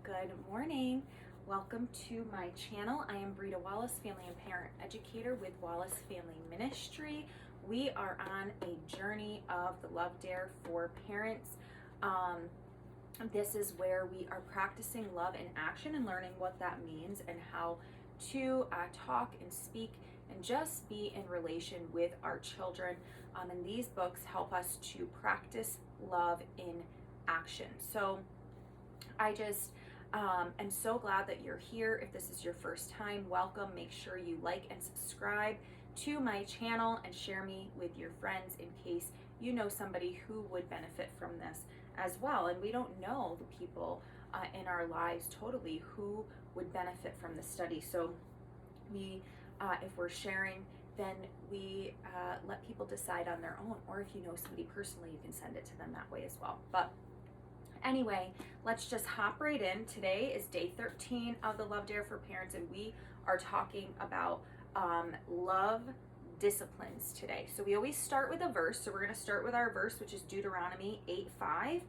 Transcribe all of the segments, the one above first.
Good morning. Welcome to my channel. I am Brita Wallace, family and parent educator with Wallace Family Ministry. We are on a journey of the Love Dare for parents. This is where we are practicing love in action and learning what that means and how to talk and speak and just be in relation with our children. And these books help us to practice love in action. So I just am so glad that you're here. If this is your first time, welcome. Make sure you like and subscribe to my channel and share me with your friends in case you know somebody who would benefit from this as well. And we don't know the people in our lives totally who would benefit from the study. So if we're sharing, then we let people decide on their own. Or if you know somebody personally, you can send it to them that way as well. But anyway, let's just hop right in. Today is day 13 of the Love Dare for Parents, and we are talking about love disciplines today. So we always start with a verse. So we're going to start with our verse, which is Deuteronomy 8:5.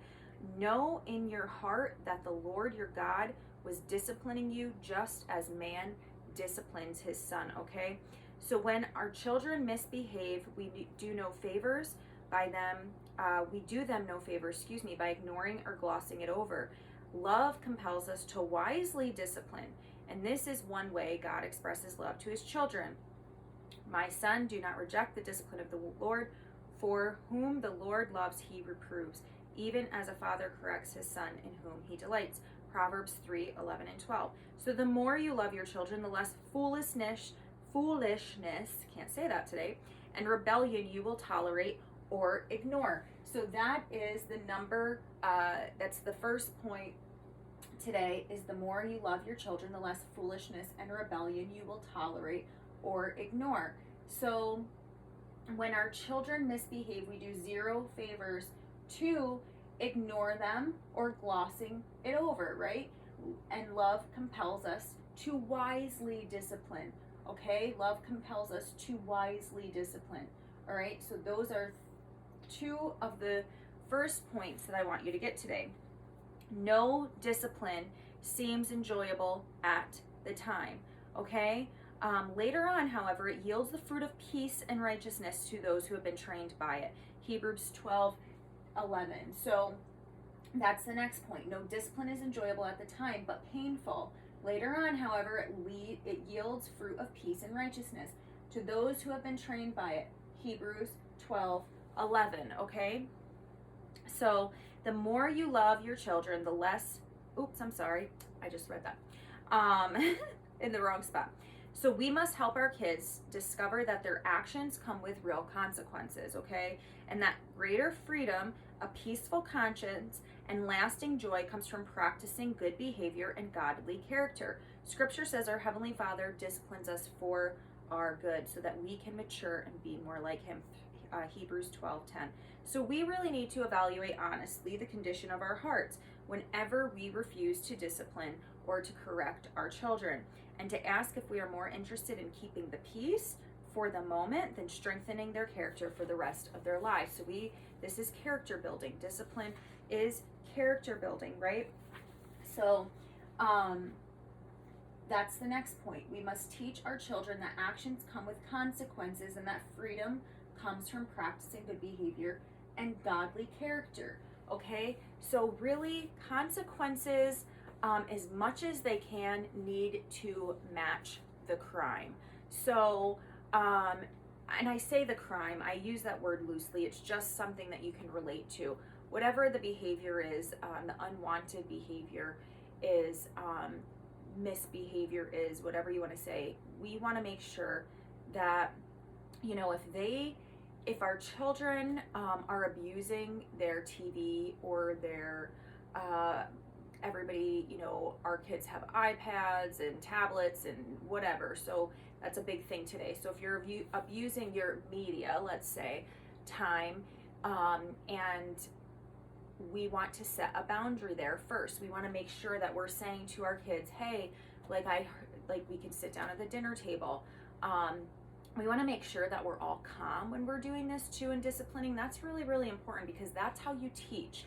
Know in your heart that the Lord your God was disciplining you just as man disciplines his son, okay? So when our children misbehave, we do no favors by them. We do them no favor, by ignoring or glossing it over. Love compels us to wisely discipline, and this is one way God expresses love to his children. My son, do not reject the discipline of the Lord, for whom the Lord loves, he reproves, even as a father corrects his son in whom he delights. Proverbs 3:11 and 12. So the more you love your children, the less foolishness, can't say that today, and rebellion you will tolerate or ignore. So that is the number, that's the first point today, is the more you love your children, the less foolishness and rebellion you will tolerate or ignore. So when our children misbehave, we do zero favors to ignore them or glossing it over, right? And love compels us to wisely discipline, okay? Love compels us to wisely discipline, all right? So those are two of the first points that I want you to get today. No discipline seems enjoyable at the time, okay? Later on, however, it yields the fruit of peace and righteousness to those who have been trained by it. Hebrews 12:11. So that's the next point. No discipline is enjoyable at the time, but painful. Later on, however, it yields fruit of peace and righteousness to those who have been trained by it. Hebrews 12:11, okay? So the more you love your children, the less, I just read that in the wrong spot. So we must help our kids discover that their actions come with real consequences, okay? And that greater freedom, a peaceful conscience, and lasting joy comes from practicing good behavior and godly character. Scripture says our Heavenly Father disciplines us for our good so that we can mature and be more like him. Hebrews 12:10. So we really need to evaluate honestly the condition of our hearts whenever we refuse to discipline or to correct our children, and to ask if we are more interested in keeping the peace for the moment than strengthening their character for the rest of their lives. So this is character building. Discipline is character building, right? So that's the next point. We must teach our children that actions come with consequences and that freedom comes from practicing good behavior and godly character, okay? So really, consequences, as much as they can, need to match the crime. So, and I say the crime, I use that word loosely. It's just something that you can relate to. Whatever the behavior is, the unwanted behavior is, misbehavior is, whatever you want to say, we want to make sure that, you know, if our children are abusing their TV or their, everybody, you know, our kids have iPads and tablets and whatever. So that's a big thing today. So if you're abusing your media, let's say, time, and we want to set a boundary there first. We want to make sure that we're saying to our kids, hey, like we can sit down at the dinner table. We want to make sure that we're all calm when we're doing this too, and disciplining. That's really, really important, because that's how you teach.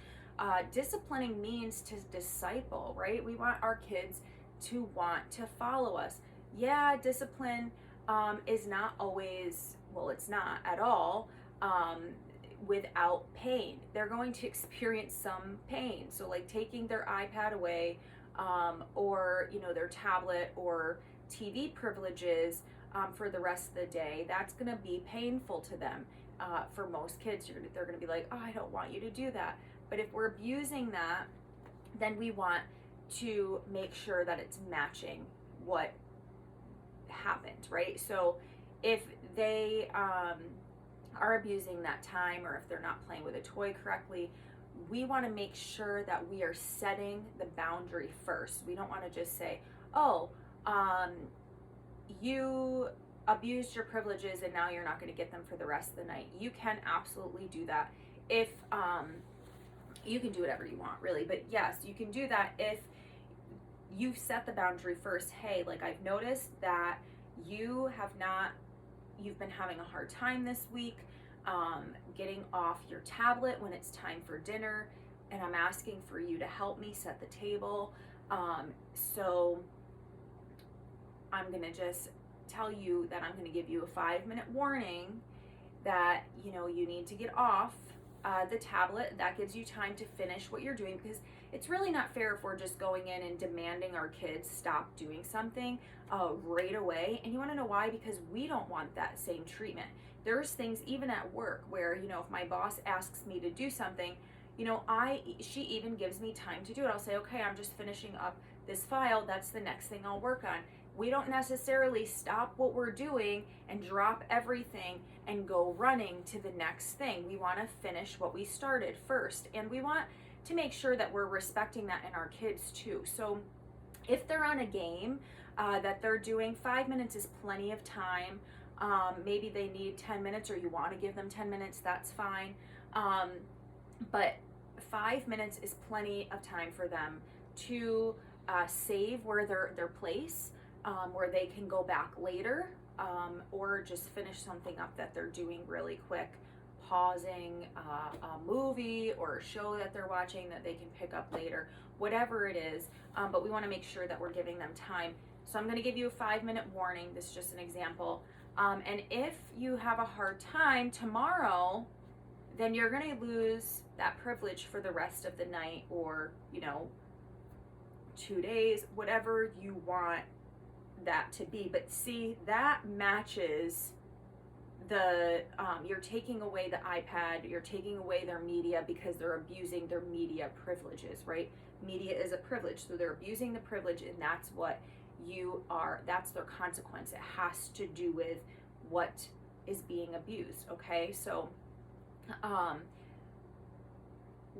Disciplining means to disciple, right? We want our kids to want to follow us. Yeah, discipline is not always, well, it's not at all without pain. They're going to experience some pain. So, like taking their iPad away, or their tablet or TV privileges for the rest of the day, that's going to be painful to them. For most kids, they're going to be like, oh, I don't want you to do that. But if we're abusing that, then we want to make sure that it's matching what happened, right? So if they are abusing that time, or if they're not playing with a toy correctly, we want to make sure that we are setting the boundary first. We don't want to just say, oh, you abused your privileges and now you're not going to get them for the rest of the night. You can absolutely do that if you can do whatever you want, really, but yes, you can do that if you set the boundary first. Hey, like, I've noticed that you've been having a hard time this week getting off your tablet when it's time for dinner, and I'm asking for you to help me set the table. So I'm gonna just tell you that I'm gonna give you a 5-minute warning that you need to get off the tablet. That gives you time to finish what you're doing, because it's really not fair if we're just going in and demanding our kids stop doing something right away. And you want to know why? Because we don't want that same treatment. There's things even at work where if my boss asks me to do something, she even gives me time to do it. I'll say, okay, I'm just finishing up this file. That's the next thing I'll work on. We don't necessarily stop what we're doing and drop everything and go running to the next thing. We want to finish what we started first, and we want to make sure that we're respecting that in our kids too. So if they're on a game that they're doing, 5 minutes is plenty of time. Maybe they need 10 minutes, or you want to give them 10 minutes, that's fine. But 5 minutes is plenty of time for them to save where their place, where they can go back later, or just finish something up that they're doing really quick, pausing a movie or a show that they're watching that they can pick up later, whatever it is. But we want to make sure that we're giving them time. So I'm going to give you a 5-minute warning. This is just an example. And if you have a hard time tomorrow, then you're going to lose that privilege for the rest of the night, or 2 days, whatever you want that to be. But see, that matches the you're taking away the iPad, you're taking away their media because they're abusing their media privileges, right? Media is a privilege, so they're abusing the privilege, and that's what that's their consequence. It has to do with what is being abused. Okay, so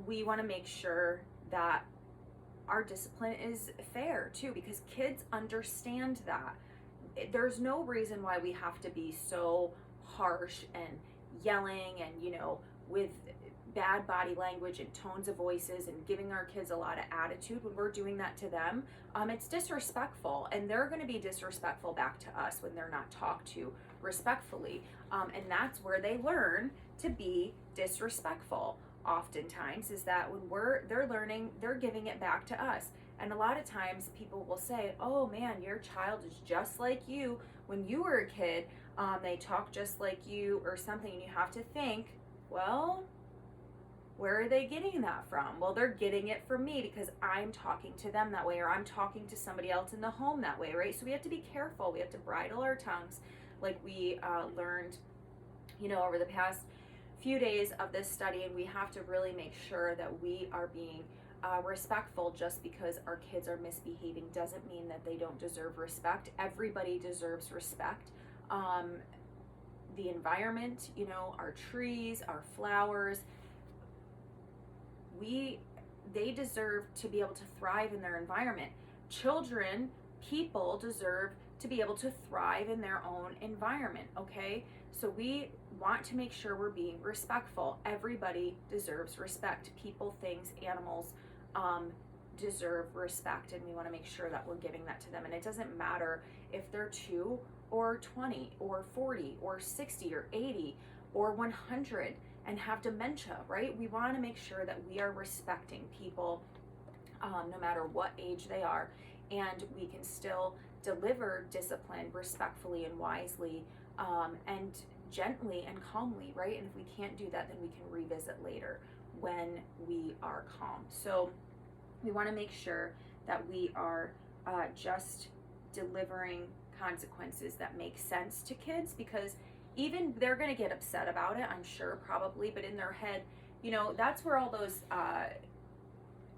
we want to make sure that our discipline is fair too, because kids understand that. There's no reason why we have to be so harsh and yelling and with bad body language and tones of voices and giving our kids a lot of attitude when we're doing that to them. It's disrespectful, and they're going to be disrespectful back to us when they're not talked to respectfully, and that's where they learn to be disrespectful. Oftentimes is that when they're learning, they're giving it back to us. And a lot of times people will say, oh man, your child is just like you when you were a kid. They talk just like you or something, and you have to think, well, where are they getting that from? Well, they're getting it from me because I'm talking to them that way, or I'm talking to somebody else in the home that way, right? So we have to be careful. We have to bridle our tongues, like we learned over the past few days of this study. And we have to really make sure that we are being respectful. Just because our kids are misbehaving doesn't mean that they don't deserve respect. Everybody deserves respect. The environment, our trees, our flowers, they deserve to be able to thrive in their environment. Children, people deserve to be able to thrive in their own environment, okay? So we want to make sure we're being respectful. Everybody deserves respect. People, things, animals deserve respect, and we want to make sure that we're giving that to them. And it doesn't matter if they're 2 or 20 or 40 or 60 or 80 or 100. and have dementia, right? We want to make sure that we are respecting people no matter what age they are, and we can still deliver discipline respectfully and wisely, and gently and calmly, right? And if we can't do that, then we can revisit later when we are calm. So we want to make sure that we are just delivering consequences that make sense to kids, because even they're going to get upset about it, I'm sure, probably, but in their head, that's where all those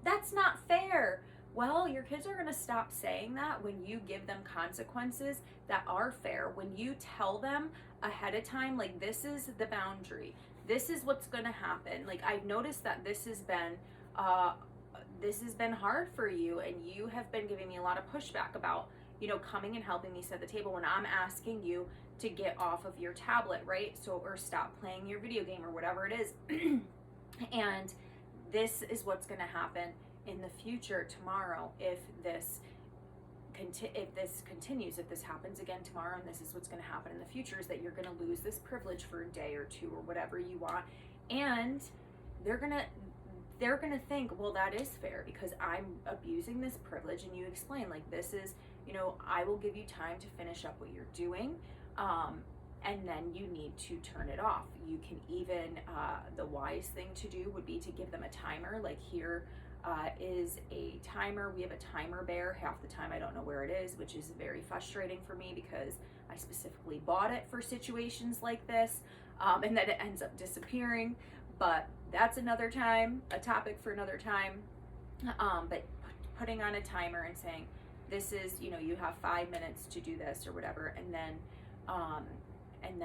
that's not fair. Well, your kids are going to stop saying that when you give them consequences that are fair. When you tell them ahead of time, like, this is the boundary, this is what's going to happen. Like, I've noticed that this has been hard for you, and you have been giving me a lot of pushback about, coming and helping me set the table when I'm asking you to get off of your tablet, right? So, or stop playing your video game or whatever it is. And this is what's going to happen in the future tomorrow if this continues, if this happens again tomorrow, and this is what's going to happen in the future, is that you're going to lose this privilege for a day or two or whatever you want. And they're going to think, well, that is fair because I'm abusing this privilege. And you explain, like, this is, I will give you time to finish up what you're doing, and then you need to turn it off. You can even, the wise thing to do would be to give them a timer. Like, here is a timer. We have a timer bear. Half the time I don't know where it is, which is very frustrating for me because I specifically bought it for situations like this, and then it ends up disappearing. But that's another time, a topic for another time. But putting on a timer and saying, this is, you have 5 minutes to do this or whatever, and then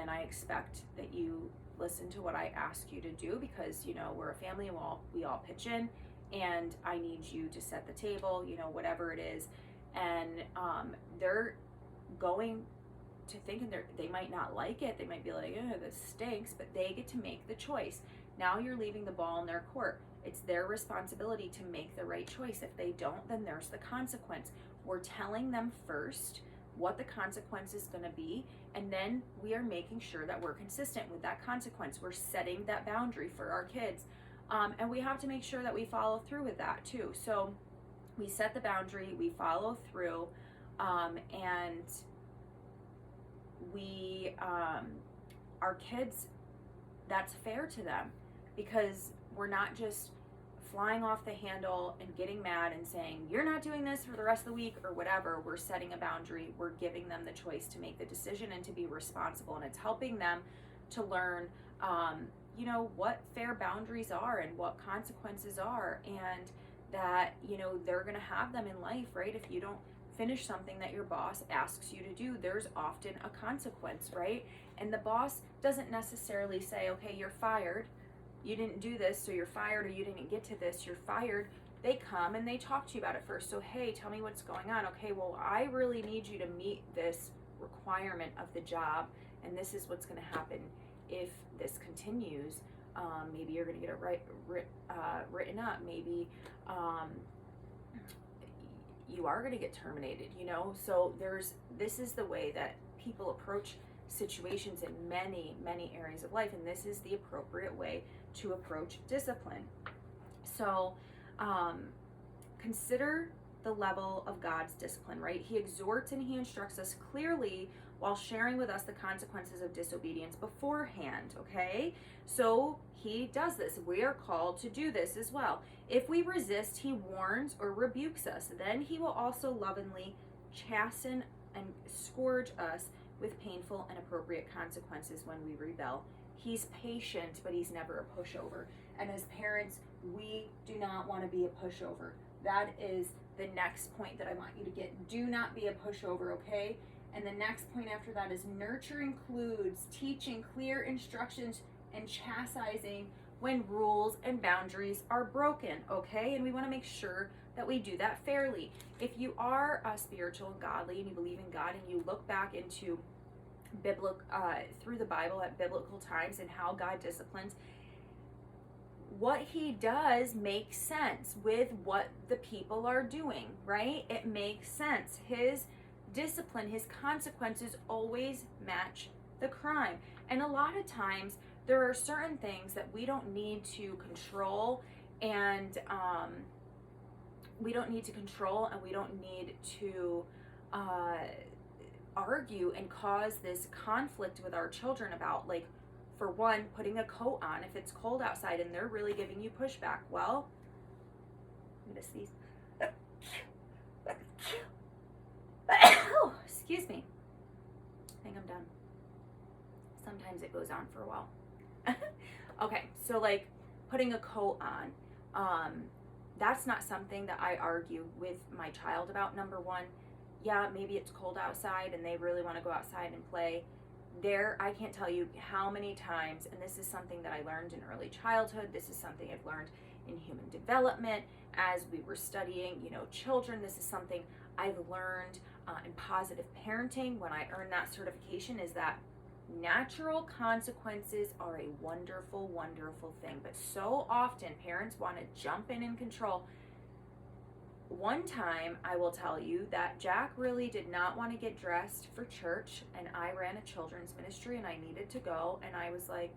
I expect that you listen to what I ask you to do, because we're a family and we all pitch in, and I need you to set the table, whatever it is. And they're going to think, and they might not like it, they might be like, oh, this stinks, but they get to make the choice. Now you're leaving the ball in their court. It's their responsibility to make the right choice. If they don't, then there's the consequence. We're telling them first what the consequence is going to be, and then we are making sure that we're consistent with that consequence. We're setting that boundary for our kids, and we have to make sure that we follow through with that too. So we set the boundary, we follow through, and we our kids, that's fair to them, because we're not just flying off the handle and getting mad and saying, you're not doing this for the rest of the week or whatever. We're setting a boundary. We're giving them the choice to make the decision and to be responsible. And it's helping them to learn, what fair boundaries are and what consequences are, and that, they're going to have them in life, right? If you don't finish something that your boss asks you to do, there's often a consequence, right? And the boss doesn't necessarily say, okay, you're fired. You didn't do this, so you're fired, or you didn't get to this, you're fired. They come and they talk to you about it first. So, hey, tell me what's going on. Okay, well, I really need you to meet this requirement of the job, and this is what's going to happen if this continues. Maybe you're going to get it written up. Maybe you are going to get terminated, So this is the way that people approach situations in many, many areas of life, and this is the appropriate way to approach discipline. So consider the level of God's discipline, right? He exhorts and he instructs us clearly while sharing with us the consequences of disobedience beforehand, okay? So he does this. We are called to do this as well. If we resist, he warns or rebukes us. Then he will also lovingly chasten and scourge us with painful and appropriate consequences when we rebel. He's patient, but he's never a pushover. And as parents, we do not want to be a pushover. That is the next point that I want you to get. Do not be a pushover, okay? And the next point after that is nurture includes teaching clear instructions and chastising when rules and boundaries are broken, okay? And we want to make sure that we do that fairly. If you are spiritual and godly and you believe in God and you look back into through the Bible at biblical times and how God disciplines, what he does makes sense with what the people are doing, right? It makes sense. His discipline, his consequences always match the crime. And a lot of times there are certain things that we don't need to control, and we don't need to argue and cause this conflict with our children about, like, for one, putting a coat on if it's cold outside and they're really giving you pushback. Well, I'm gonna sneeze. Oh, excuse me. I think I'm done. Sometimes it goes on for a while. Okay, so like putting a coat on, that's not something that I argue with my child about. Number one, yeah, maybe it's cold outside and they really want to go outside and play. I can't tell you how many times, and this is something that I learned in early childhood, this is something I've learned in human development as we were studying, children. This is something I've learned in positive parenting when I earned that certification, is that natural consequences are a wonderful, wonderful thing. But so often parents want to jump in and control. One time, I will tell you that Jack really did not want to get dressed for church, and I ran a children's ministry and I needed to go, and I was like,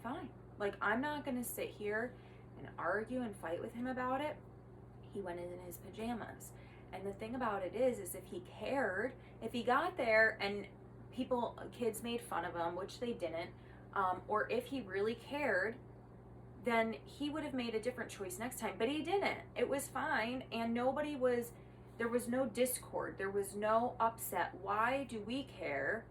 fine. Like, I'm not going to sit here and argue and fight with him about it. He went in his pajamas. And the thing about it is if he cared, if he got there and kids made fun of him, which they didn't, or if he really cared, then he would have made a different choice next time. But he didn't. It was fine, and there was no discord. There was no upset. Why do we care?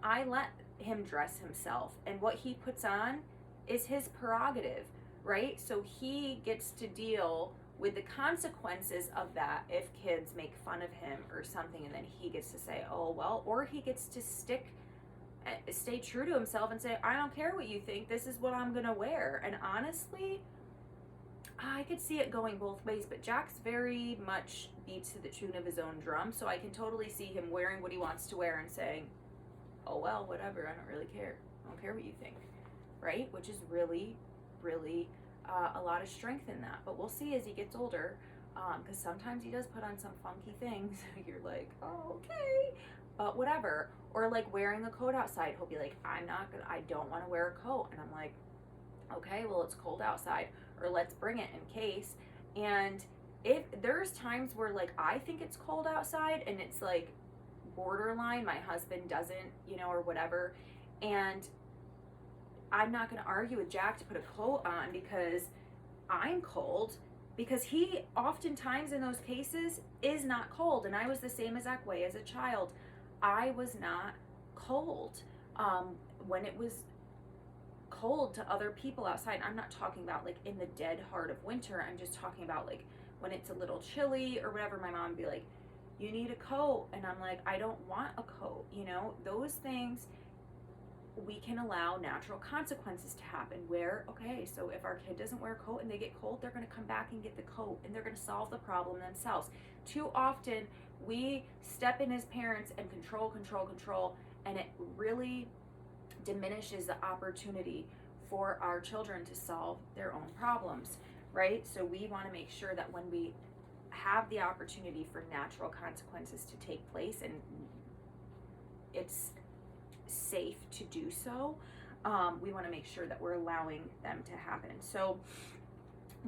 I let him dress himself, and what he puts on is his prerogative, right? So he gets to deal with the consequences of that if kids make fun of him or something, and then he gets to say, oh, well, or he gets to stay true to himself and say, I don't care what you think, this is what I'm gonna wear. And honestly, I could see it going both ways, but Jack's very much beats to the tune of his own drum, so I can totally see him wearing what he wants to wear and saying, oh, well, whatever, I don't really care. I don't care what you think, right? Which is really, really a lot of strength in that. But we'll see as he gets older, because sometimes he does put on some funky things. You're like, oh, okay, but whatever. Or like wearing a coat outside, he'll be like, I don't want to wear a coat. And I'm like, okay, well, it's cold outside, or let's bring it in case. And if there's times where like I think it's cold outside and it's like borderline, my husband doesn't, or whatever, and I'm not going to argue with Jack to put a coat on because I'm cold, because he oftentimes in those cases is not cold. And I was the same exact way as a child. I was not cold when it was cold to other people outside. I'm not talking about like in the dead heart of winter. I'm just talking about like when it's a little chilly or whatever. My mom would be like, you need a coat. And I'm like, I don't want a coat. Those things, we can allow natural consequences to happen where, okay, so if our kid doesn't wear a coat and they get cold, they're going to come back and get the coat and they're going to solve the problem themselves. Too often we step in as parents and control, and it really diminishes the opportunity for our children to solve their own problems, right? So we want to make sure that when we have the opportunity for natural consequences to take place, and it's safe to do so, we want to make sure that we're allowing them to happen. So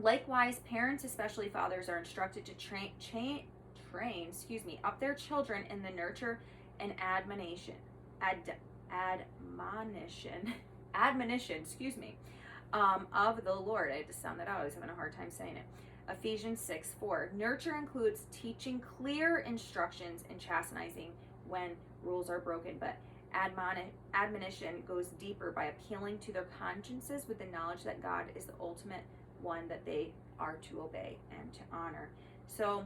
likewise, parents, especially fathers, are instructed to train up their children in the nurture and admonition of the Lord. I had to sound that out. I was having a hard time saying it. Ephesians 6:4. Nurture includes teaching clear instructions and chastising when rules are broken, but admonition goes deeper by appealing to their consciences with the knowledge that God is the ultimate one that they are to obey and to honor. So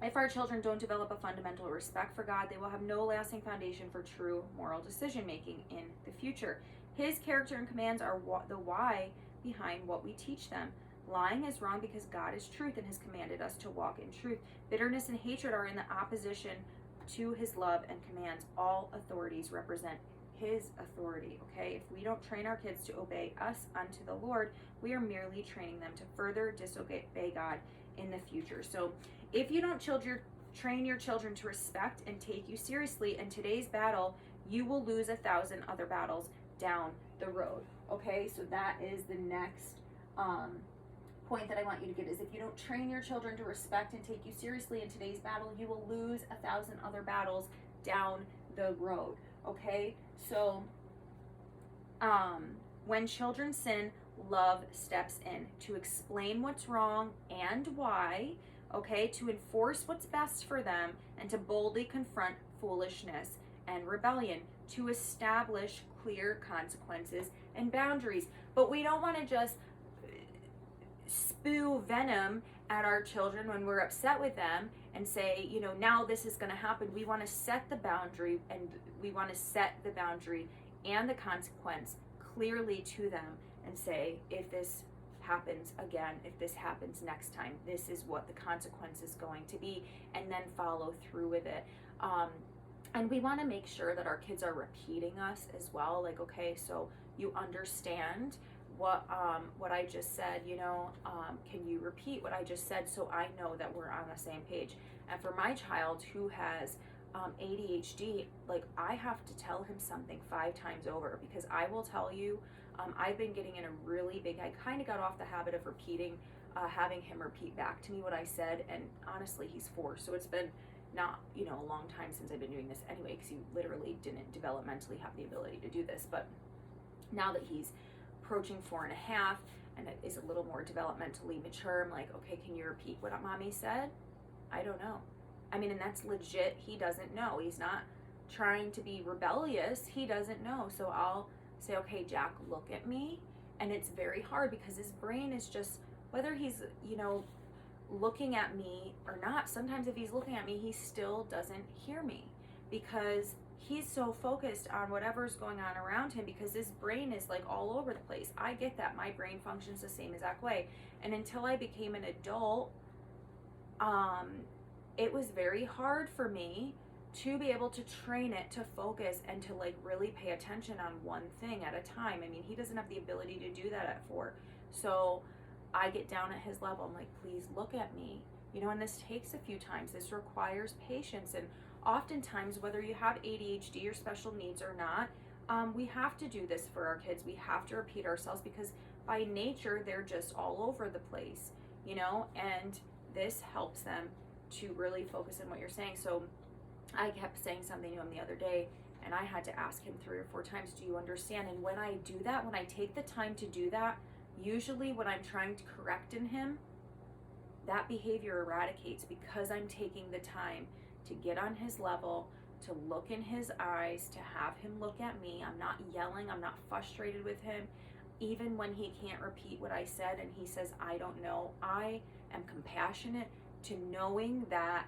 if our children don't develop a fundamental respect for God, they will have no lasting foundation for true moral decision making in the future. His character and commands are the why behind what we teach them. Lying is wrong because God is truth and has commanded us to walk in truth. Bitterness and hatred are in the opposition to his love and commands. All authorities represent his authority, okay? If we don't train our kids to obey us unto the Lord, we are merely training them to further disobey God in the future. So if you don't train your children to respect and take you seriously in today's battle, you will lose 1,000 other battles down the road, Okay, so that is the next point that I want you to get, is if you don't train your children to respect and take you seriously in today's battle, you will lose 1,000 other battles down the road. Okay, so when children sin, love steps in to explain what's wrong and why, okay, to enforce what's best for them, and to boldly confront foolishness and rebellion, to establish clear consequences and boundaries. But we don't want to just spew venom at our children when we're upset with them and say, you know, now this is going to happen. We want to set the boundary, and we want to set the boundary and the consequence clearly to them and say, if this happens again, if this happens next time, this is what the consequence is going to be, and then follow through with it. And we want to make sure that our kids are repeating us as well. Like, okay, so you understand what I just said, you know, can you repeat what I just said so I know that we're on the same page? And for my child who has ADHD, like, I have to tell him something 5 times over, because I will tell you, I've been getting in a really big, I kind of got off the habit of repeating, having him repeat back to me what I said, and honestly, he's 4, so it's been not, you know, a long time since I've been doing this anyway, because he literally didn't developmentally have the ability to do this. But now that he's approaching 4.5 and it is a little more developmentally mature, I'm like, okay, can you repeat what mommy said? I don't know. I mean, and that's legit. He doesn't know. He's not trying to be rebellious. He doesn't know. So I'll say, okay, Jack, look at me. And it's very hard because his brain is just, whether he's, you know, looking at me or not, sometimes if he's looking at me, he still doesn't hear me because he's so focused on whatever's going on around him, because his brain is like all over the place. I get that. My brain functions the same exact way. And until I became an adult, it was very hard for me to be able to train it to focus and to like really pay attention on one thing at a time. I mean, he doesn't have the ability to do that at 4. So I get down at his level. I'm like, please look at me. You know, and this takes a few times. This requires patience. And oftentimes, whether you have ADHD or special needs or not, we have to do this for our kids. We have to repeat ourselves because by nature, they're just all over the place, you know, and this helps them to really focus on what you're saying. So I kept saying something to him the other day, and I had to ask him 3 or 4 times, do you understand? And when I do that, when I take the time to do that, usually when I'm trying to correct in him, that behavior eradicates because I'm taking the time to get on his level, to look in his eyes, to have him look at me. I'm not yelling, I'm not frustrated with him. Even when he can't repeat what I said and he says, I don't know, I am compassionate to knowing that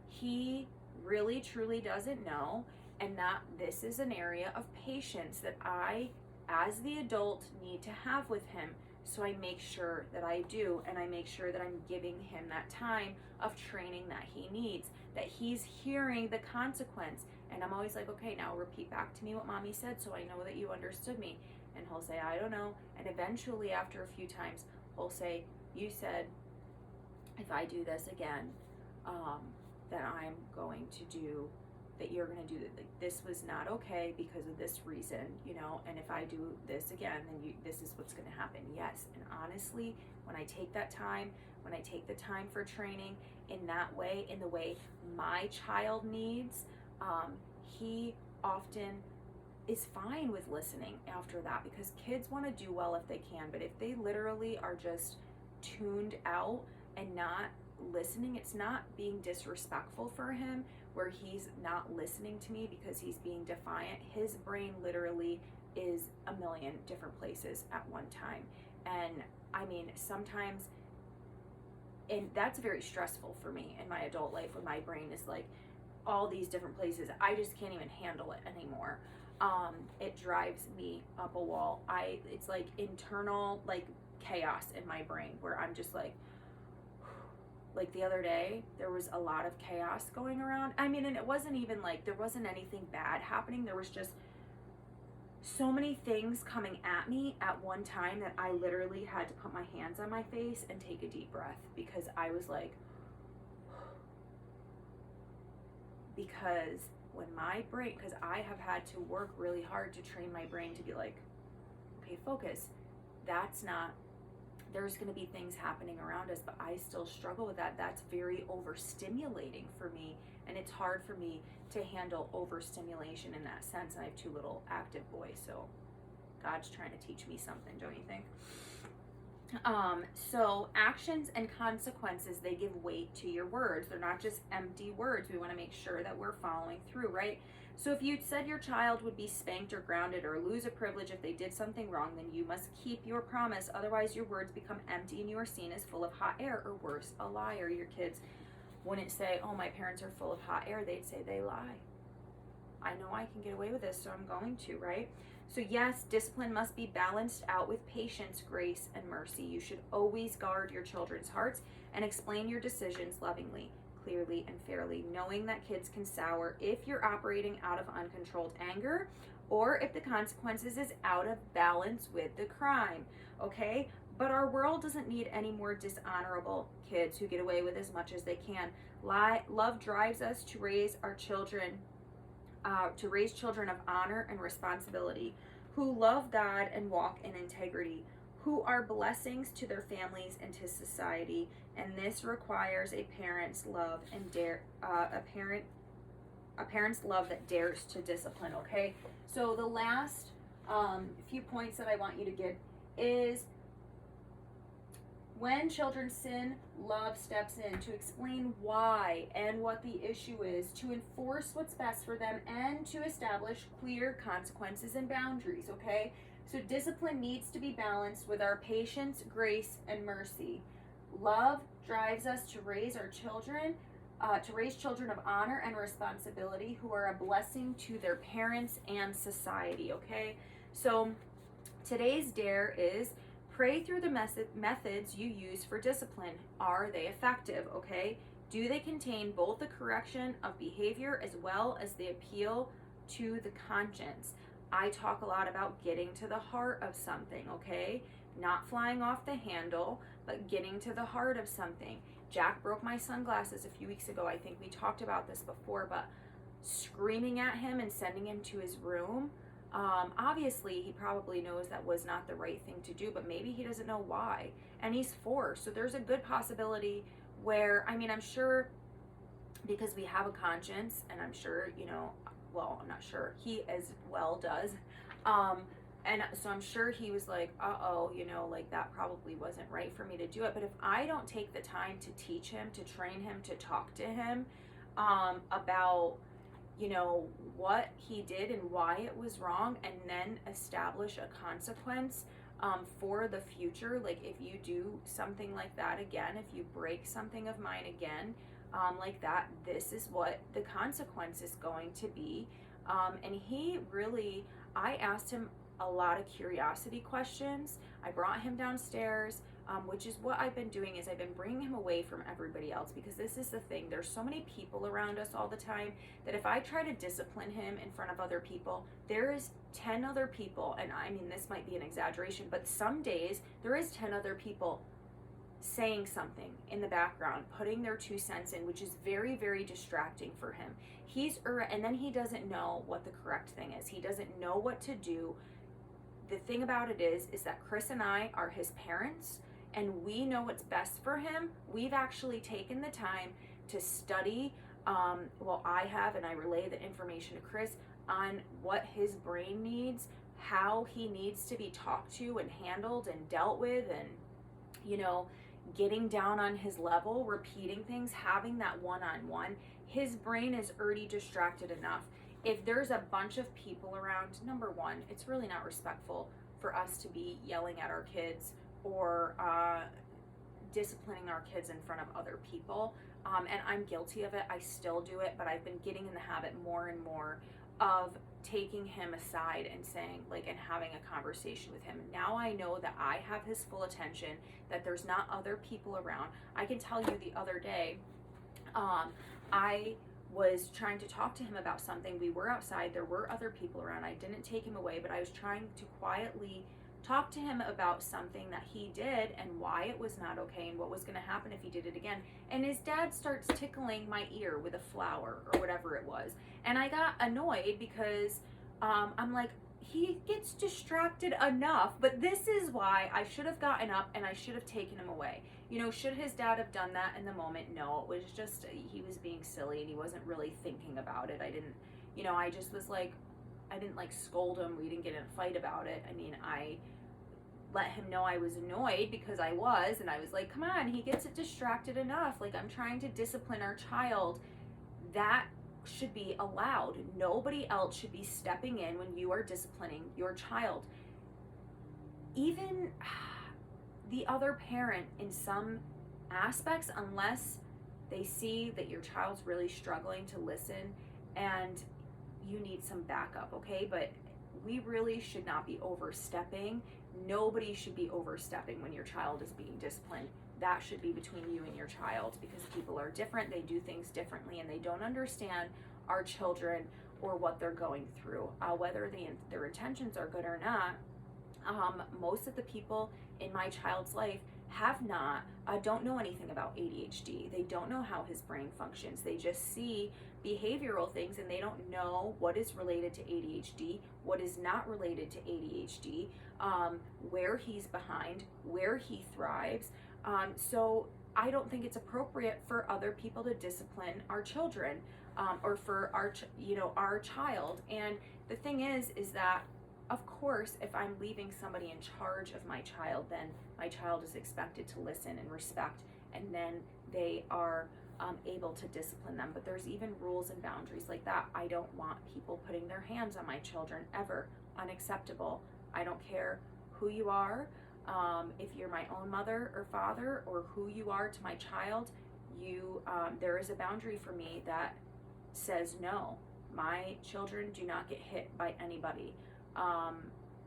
he really truly doesn't know, and that this is an area of patience that I, as the adult, need to have with him. So I make sure that I do, and I make sure that I'm giving him that time of training that he needs, that he's hearing the consequence. And I'm always like, okay, now repeat back to me what mommy said so I know that you understood me. And he'll say, I don't know. And eventually, after a few times, he'll say, you said if I do this again, that I'm going to do, that you're going to do that. Like, this was not okay because of this reason, you know, and if I do this again, then this is what's going to happen. Yes. And honestly, when I take that time, when I take the time for training in that way, in the way my child needs, he often is fine with listening after that, because kids want to do well if they can, but if they literally are just tuned out and not listening, it's not being disrespectful for him where he's not listening to me because he's being defiant. His brain literally is a million different places at one time. And I mean, sometimes, and that's very stressful for me in my adult life when my brain is like all these different places. I just can't even handle it anymore. It drives me up a wall. It's like internal like chaos in my brain where I'm just like the other day, there was a lot of chaos going around. I mean, and it wasn't even like, there wasn't anything bad happening. There was just so many things coming at me at one time that I literally had to put my hands on my face and take a deep breath, because I was like, because when my brain, because I have had to work really hard to train my brain to be like, okay, focus. That's not, there's going to be things happening around us, but I still struggle with that. That's very overstimulating for me, and it's hard for me to handle overstimulation in that sense. And I have 2 little active boys, so God's trying to teach me something, don't you think? So actions and consequences, they give weight to your words. They're not just empty words. We want to make sure that we're following through, right? So if you'd said your child would be spanked or grounded or lose a privilege if they did something wrong, then you must keep your promise. Otherwise, your words become empty and you are seen as full of hot air, or worse, a liar. Your kids wouldn't say, oh, my parents are full of hot air. They'd say they lie. I know I can get away with this, so I'm going to, right? So yes, discipline must be balanced out with patience, grace, and mercy. You should always guard your children's hearts and explain your decisions lovingly, clearly, and fairly, knowing that kids can sour if you're operating out of uncontrolled anger or if the consequences is out of balance with the crime, okay? But our world doesn't need any more dishonorable kids who get away with as much as they can. Love drives us to raise our children of honor and responsibility, who love God and walk in integrity, who are blessings to their families and to society. And this requires a parent's love and a parent's love that dares to discipline. Okay, so the last few points that I want you to get is, when children sin, love steps in to explain why and what the issue is, to enforce what's best for them, and to establish clear consequences and boundaries, okay? So discipline needs to be balanced with our patience, grace, and mercy. Love drives us to raise our children, of honor and responsibility, who are a blessing to their parents and society, okay? So today's dare is, pray through the methods you use for discipline. Are they effective, okay? Do they contain both the correction of behavior as well as the appeal to the conscience? I talk a lot about getting to the heart of something, okay? Not flying off the handle, but getting to the heart of something. Jack broke my sunglasses a few weeks ago. I think we talked about this before, but screaming at him and sending him to his room, obviously he probably knows that was not the right thing to do, but maybe he doesn't know why. And he's 4, so there's a good possibility where, I mean, I'm sure, because we have a conscience, and I'm sure, well, I'm not sure, he as well does, and so I'm sure he was like, like that probably wasn't right for me to do it. But if I don't take the time to teach him, to train him, to talk to him about what he did and why it was wrong, and then establish a consequence for the future. Like, if you do something like that again, if you break something of mine again, like that, this is what the consequence is going to be. And he really, I asked him a lot of curiosity questions. I brought him downstairs, which is what I've been doing, is I've been bringing him away from everybody else, because this is the thing. There's so many people around us all the time that if I try to discipline him in front of other people, there is 10 other people, and I mean, this might be an exaggeration, but some days there is 10 other people saying something in the background, putting their 2 cents in, which is very, very distracting for him. And then he doesn't know what the correct thing is. He doesn't know what to do. The thing about it is that Chris and I are his parents, and we know what's best for him. We've actually taken the time to study, I have, and I relay the information to Chris on what his brain needs, how he needs to be talked to and handled and dealt with, and getting down on his level, repeating things, having that one-on-one. His brain is already distracted enough. If there's a bunch of people around, number one, it's really not respectful for us to be yelling at our kids or disciplining our kids in front of other people. And I'm guilty of it. I still do it, but I've been getting in the habit more and more of taking him aside and saying, and having a conversation with him. Now I know that I have his full attention, that there's not other people around. I can tell you, the other day, I was trying to talk to him about something. We were outside, there were other people around. I didn't take him away, but I was trying to quietly talk to him about something that he did and why it was not okay and what was going to happen if he did it again. And his dad starts tickling my ear with a flower or whatever it was. And I got annoyed because I'm like, he gets distracted enough, but this is why I should have gotten up and I should have taken him away. You know, should his dad have done that in the moment? No, it was just, he was being silly and he wasn't really thinking about it. I didn't, you know, I just was like, I didn't like scold him. We didn't get in a fight about it. I mean, I let him know I was annoyed because I was, and I was like, come on, he gets it distracted enough. Like, I'm trying to discipline our child. That should be allowed. Nobody else should be stepping in when you are disciplining your child. Even the other parent, in some aspects, unless they see that your child's really struggling to listen and you need some backup, okay? But we really should not be overstepping. Nobody should be overstepping when your child is being disciplined. That should be between you and your child, because people are different, they do things differently, and they don't understand our children or what they're going through, whether their intentions are good or not. Most of the people in my child's life don't know anything about ADHD. They don't know how his brain functions. They just see behavioral things and they don't know what is related to ADHD, what is not related to ADHD, where he's behind, where he thrives. So I don't think it's appropriate for other people to discipline our children, or for our child. And the thing is that, of course, if I'm leaving somebody in charge of my child, then my child is expected to listen and respect, and then they are able to discipline them. But there's even rules and boundaries like that. I don't want people putting their hands on my children, ever. Unacceptable. I don't care who you are, if you're my own mother or father, or who you are to my child. There is a boundary for me that says no. My children do not get hit by anybody.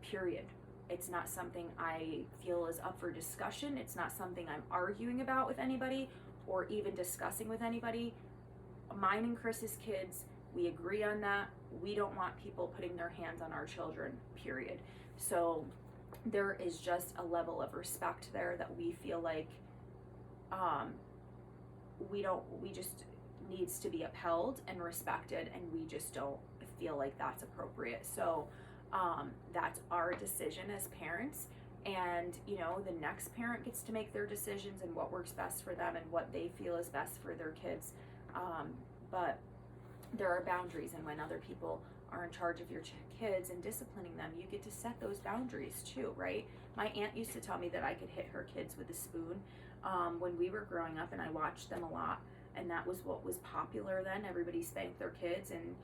Period. It's not something I feel is up for discussion. It's not something I'm arguing about with anybody or even discussing with anybody. Mine and Chris's kids, we agree on that. We don't want people putting their hands on our children, period. So there is just a level of respect there that we feel like we just needs to be upheld and respected, and we just don't feel like that's appropriate. So that's our decision as parents, and the next parent gets to make their decisions and what works best for them and what they feel is best for their kids. But there are boundaries, and when other people are in charge of your kids and disciplining them, you get to set those boundaries too, right? My aunt used to tell me that I could hit her kids with a spoon when we were growing up, and I watched them a lot, and that was what was popular then. Everybody spanked their kids, and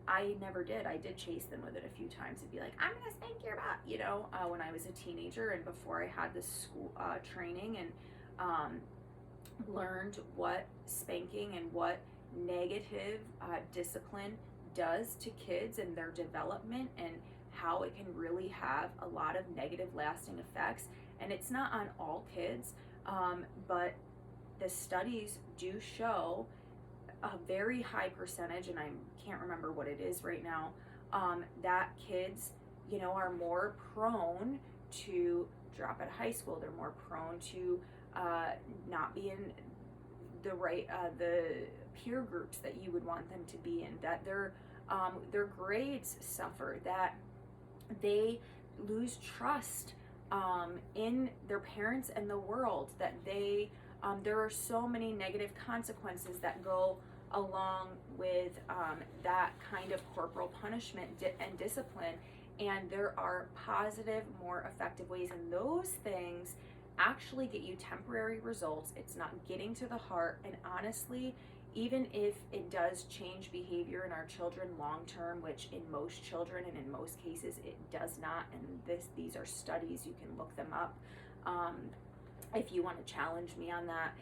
I never did. I did chase them with it a few times and be like, I'm gonna spank your butt, when I was a teenager and before I had this school training, and learned what spanking and what negative discipline does to kids and their development, and how it can really have a lot of negative lasting effects. And it's not on all kids, but the studies do show a very high percentage, and I can't remember what it is right now, that kids, are more prone to drop out of high school. They're more prone to not be in the peer groups that you would want them to be in, that their grades suffer, that they lose trust in their parents and the world, that there are so many negative consequences that go along with that kind of corporal punishment and discipline. And there are positive, more effective ways, and those things actually get you temporary results. It's not getting to the heart, and honestly, even if it does change behavior in our children long term, which in most children and in most cases it does not, and these are studies, you can look them up if you want to challenge me on that.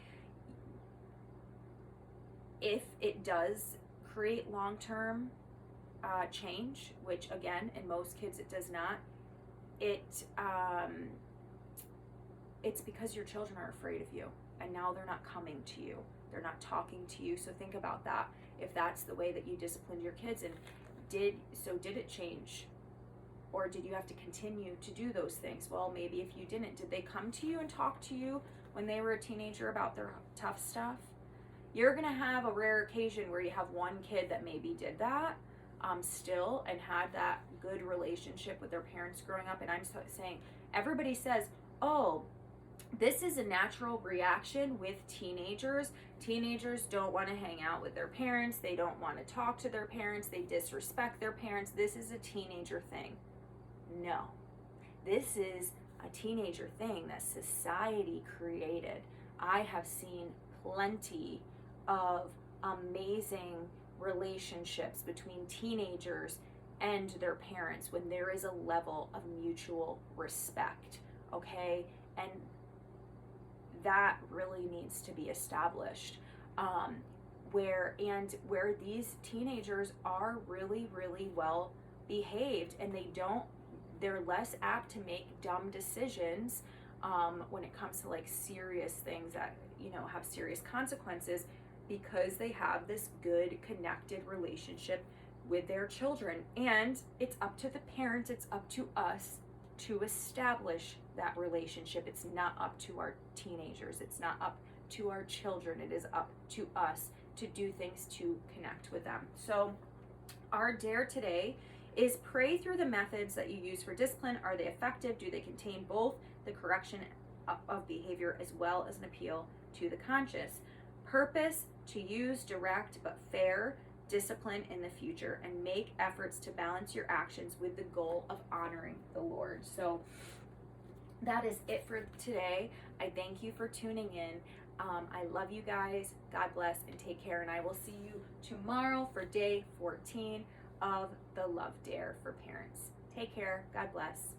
If it does create long-term change, which again in most kids it does not, it's because your children are afraid of you, and now they're not coming to you, they're not talking to you. So think about that. If that's the way that you disciplined your kids, and did it change, or did you have to continue to do those things? Well, maybe if you didn't, did they come to you and talk to you when they were a teenager about their tough stuff? You're gonna have a rare occasion where you have one kid that maybe did that, still and had that good relationship with their parents growing up. And I'm saying, everybody says, oh, this is a natural reaction with teenagers. Teenagers don't want to hang out with their parents. They don't want to talk to their parents. They disrespect their parents. This is a teenager thing. No, this is a teenager thing that society created. I have seen plenty of amazing relationships between teenagers and their parents when there is a level of mutual respect, okay? And that really needs to be established, where these teenagers are really, really well behaved, and they're less apt to make dumb decisions when it comes to like serious things that, you know, have serious consequences, because they have this good connected relationship with their children. And it's up to the parents, it's up to us to establish that relationship. It's not up to our teenagers, it's not up to our children, it is up to us to do things to connect with them. So our dare today is pray through the methods that you use for discipline. Are they effective? Do they contain both the correction of behavior as well as an appeal to the conscience? Purpose to use direct but fair discipline in the future, and make efforts to balance your actions with the goal of honoring the Lord. So that is it for today. I thank you for tuning in. I love you guys. God bless and take care. And I will see you tomorrow for day 14 of the Love Dare for Parents. Take care. God bless.